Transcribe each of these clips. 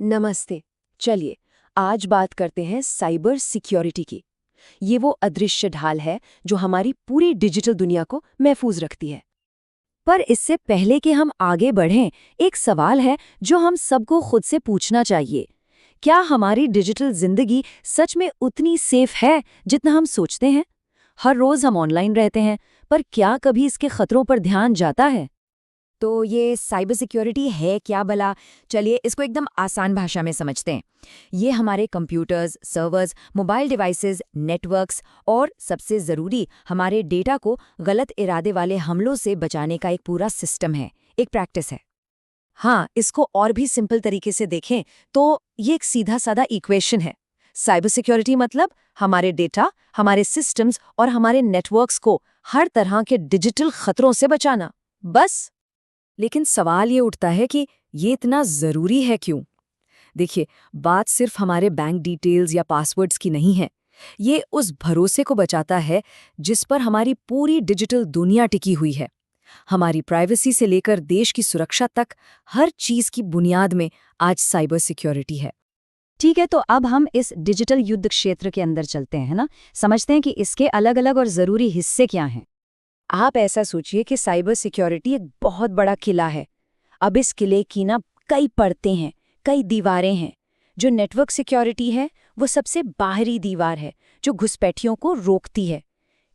नमस्ते। चलिए आज बात करते हैं साइबर सिक्योरिटी की। ये वो अदृश्य ढाल है जो हमारी पूरी डिजिटल दुनिया को महफूज रखती है। पर इससे पहले कि हम आगे बढ़ें, एक सवाल है जो हम सबको खुद से पूछना चाहिए। क्या हमारी डिजिटल जिंदगी सच में उतनी सेफ है जितना हम सोचते हैं? हर रोज हम ऑनलाइन रहते हैं, पर क्या कभी इसके खतरों पर ध्यान जाता है? तो ये साइबर सिक्योरिटी है क्या भला? चलिए इसको एकदम आसान भाषा में समझते हैं। ये हमारे computers, servers, mobile devices, networks और सबसे ज़रूरी हमारे डेटा को गलत इरादे वाले हमलों से बचाने का एक पूरा सिस्टम है, एक प्रैक्टिस है। हाँ, इसको और भी सिंपल तरीके से देखें तो ये एक सीधा साधा इक्वेशन है। साइबर सिक्योरिटी मतलब हमारे डेटा, हमारे सिस्टम्स और हमारे नेटवर्क्स को हर तरह के डिजिटल खतरों से बचाना, बस। लेकिन सवाल ये उठता है कि ये इतना ज़रूरी है क्यों? देखिए, बात सिर्फ हमारे बैंक डिटेल्स या पासवर्ड्स की नहीं है। ये उस भरोसे को बचाता है जिस पर हमारी पूरी डिजिटल दुनिया टिकी हुई है। हमारी प्राइवेसी से लेकर देश की सुरक्षा तक हर चीज़ की बुनियाद में आज साइबर सिक्योरिटी है। ठीक है, तो अब हम इस डिजिटल युद्ध क्षेत्र के अंदर चलते हैं, है ना? समझते हैं कि इसके अलग अलग और ज़रूरी हिस्से क्या हैं। आप ऐसा सोचिए कि साइबर सिक्योरिटी एक बहुत बड़ा किला है। अब इस किले की ना कई परतें हैं, कई दीवारें हैं। जो नेटवर्क सिक्योरिटी है वो सबसे बाहरी दीवार है जो घुसपैठियों को रोकती है।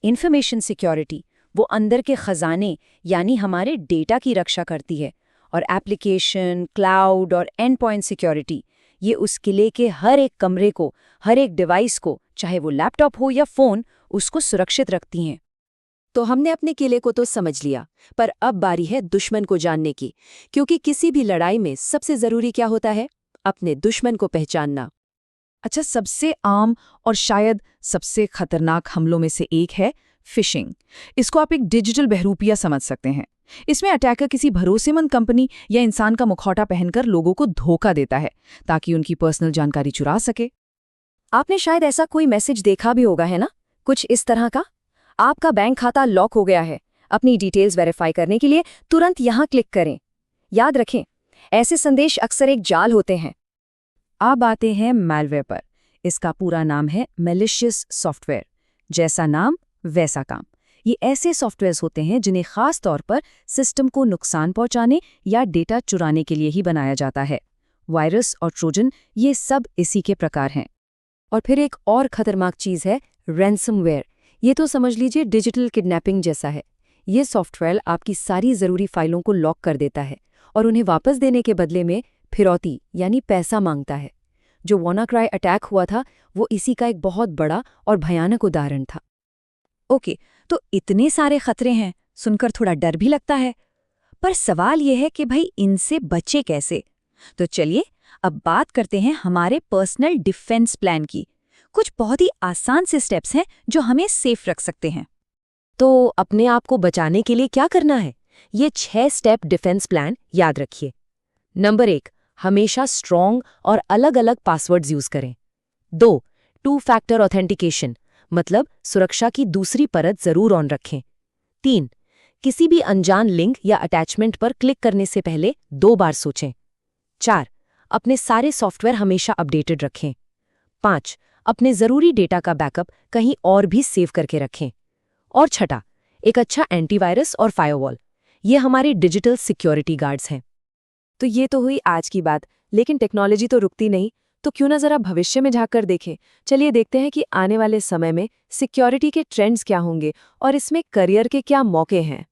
इंफॉर्मेशन सिक्योरिटी वो अंदर के खजाने यानी हमारे डेटा की रक्षा करती है। और एप्लीकेशन, क्लाउड और एंड पॉइंट सिक्योरिटी ये उस किले के हर एक कमरे को, हर एक डिवाइस को, चाहे वो लैपटॉप हो या फ़ोन, उसको सुरक्षित रखती हैं। तो हमने अपने किले को तो समझ लिया, पर अब बारी है दुश्मन को जानने की, क्योंकि किसी भी लड़ाई में सबसे जरूरी क्या होता है? अपने दुश्मन को पहचानना। अच्छा, सबसे आम और शायद सबसे खतरनाक हमलों में से एक है फिशिंग। इसको आप एक डिजिटल बहरूपिया समझ सकते हैं। इसमें अटैकर किसी भरोसेमंद कंपनी या इंसान का मुखौटा पहनकर लोगों को धोखा देता है ताकि उनकी पर्सनल जानकारी चुरा सके। आपने शायद ऐसा कोई मैसेज देखा भी होगा, है ना? कुछ इस तरह का, आपका बैंक खाता लॉक हो गया है, अपनी डिटेल्स वेरीफाई करने के लिए तुरंत यहाँ क्लिक करें। याद रखें, ऐसे संदेश अक्सर एक जाल होते हैं। अब आते हैं मैलवेयर पर। इसका पूरा नाम है मैलिशियस सॉफ्टवेयर। जैसा नाम वैसा काम। ये ऐसे सॉफ्टवेयर्स होते हैं जिन्हें खास तौर पर सिस्टम को नुकसान पहुंचाने या डेटा चुराने के लिए ही बनाया जाता है। वायरस और ट्रोजन ये सब इसी के प्रकार हैं। और फिर एक और खतरनाक चीज़ है रैंसमवेयर। ये तो समझ लीजिए डिजिटल किडनैपिंग जैसा है। ये सॉफ्टवेयर आपकी सारी ज़रूरी फाइलों को लॉक कर देता है और उन्हें वापस देने के बदले में फिरौती यानी पैसा मांगता है। जो WannaCry अटैक हुआ था वो इसी का एक बहुत बड़ा और भयानक उदाहरण था। ओके, तो इतने सारे खतरे हैं, सुनकर थोड़ा डर भी लगता है। पर सवाल यह है कि भाई इनसे बचे कैसे? तो चलिए अब बात करते हैं हमारे पर्सनल डिफेंस प्लान की। कुछ बहुत ही आसान से स्टेप्स हैं जो हमें सेफ रख सकते हैं। तो अपने आप को बचाने के लिए क्या करना है? ये 6 स्टेप डिफेंस प्लान याद रखिए। नंबर 1, हमेशा स्ट्रॉन्ग और अलग अलग पासवर्ड्स यूज करें। 2, 2 फैक्टर ऑथेंटिकेशन मतलब सुरक्षा की दूसरी परत जरूर ऑन रखें। 3, किसी भी अनजान लिंक या अटैचमेंट पर क्लिक करने से पहले 2 बार सोचें। 4, अपने सारे सॉफ्टवेयर हमेशा अपडेटेड रखें। 5, अपने जरूरी डेटा का बैकअप कहीं और भी सेव करके रखें। और छठा, एक अच्छा एंटीवायरस और फायरवॉल। ये हमारे डिजिटल सिक्योरिटी गार्ड्स हैं। तो ये तो हुई आज की बात, लेकिन टेक्नोलॉजी तो रुकती नहीं, तो क्यों ना जरा भविष्य में झांक कर देखें। चलिए देखते हैं कि आने वाले समय में सिक्योरिटी के ट्रेंड्स क्या होंगे और इसमें करियर के क्या मौके हैं।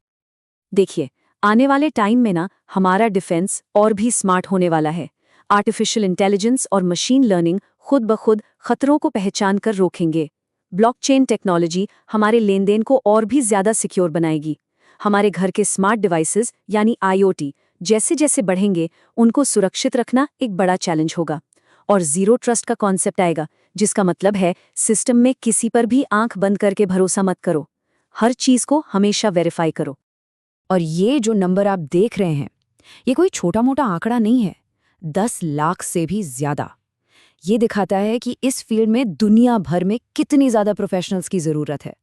देखिए, आने वाले टाइम में ना हमारा डिफेंस और भी स्मार्ट होने वाला है। आर्टिफिशियल इंटेलिजेंस और मशीन लर्निंग खुद ब खुद खतरों को पहचान कर रोकेंगे। ब्लॉकचेन टेक्नोलॉजी हमारे लेनदेन को और भी ज्यादा सिक्योर बनाएगी। हमारे घर के स्मार्ट डिवाइसेस यानी IoT जैसे जैसे बढ़ेंगे, उनको सुरक्षित रखना एक बड़ा चैलेंज होगा। और जीरो ट्रस्ट का कॉन्सेप्ट आएगा, जिसका मतलब है सिस्टम में किसी पर भी आंख बंद करके भरोसा मत करो। हर चीज को हमेशा वेरीफाई करो। और ये जो नंबर आप देख रहे हैं, ये कोई छोटा मोटा आंकड़ा नहीं है। 10 लाख से भी ज्यादा। ये दिखाता है कि इस फील्ड में दुनिया भर में कितनी ज्यादा प्रोफेशनल्स की जरूरत है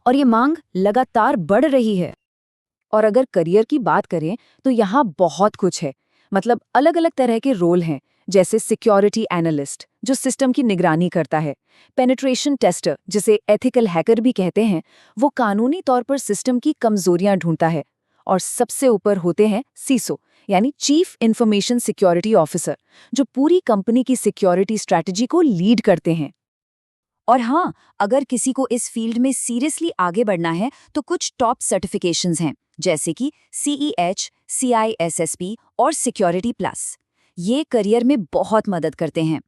और ये मांग लगातार बढ़ रही है। और अगर करियर की बात करें तो यहाँ बहुत कुछ है। मतलब अलग अलग तरह के रोल हैं, जैसे सिक्योरिटी एनालिस्ट जो सिस्टम की निगरानी करता है, पेनिट्रेशन टेस्टर जिसे एथिकल हैकर भी कहते हैं, वो कानूनी तौर पर सिस्टम की कमजोरियां ढूंढता है, और सबसे ऊपर होते हैं सीसो यानी चीफ इंफॉर्मेशन सिक्योरिटी ऑफिसर जो पूरी कंपनी की सिक्योरिटी स्ट्रैटेजी को लीड करते हैं। और हाँ, अगर किसी को इस फील्ड में सीरियसली आगे बढ़ना है तो कुछ टॉप सर्टिफिकेशंस हैं, जैसे कि CEH, CISSP और सिक्योरिटी प्लस। ये करियर में बहुत मदद करते हैं।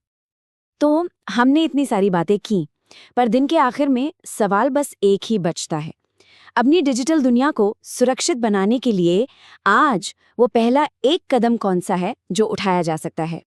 तो हमने इतनी सारी बातें की, पर दिन के आखिर में सवाल बस एक ही बचता है। अपनी डिजिटल दुनिया को सुरक्षित बनाने के लिए आज वो पहला एक कदम कौन सा है जो उठाया जा सकता है?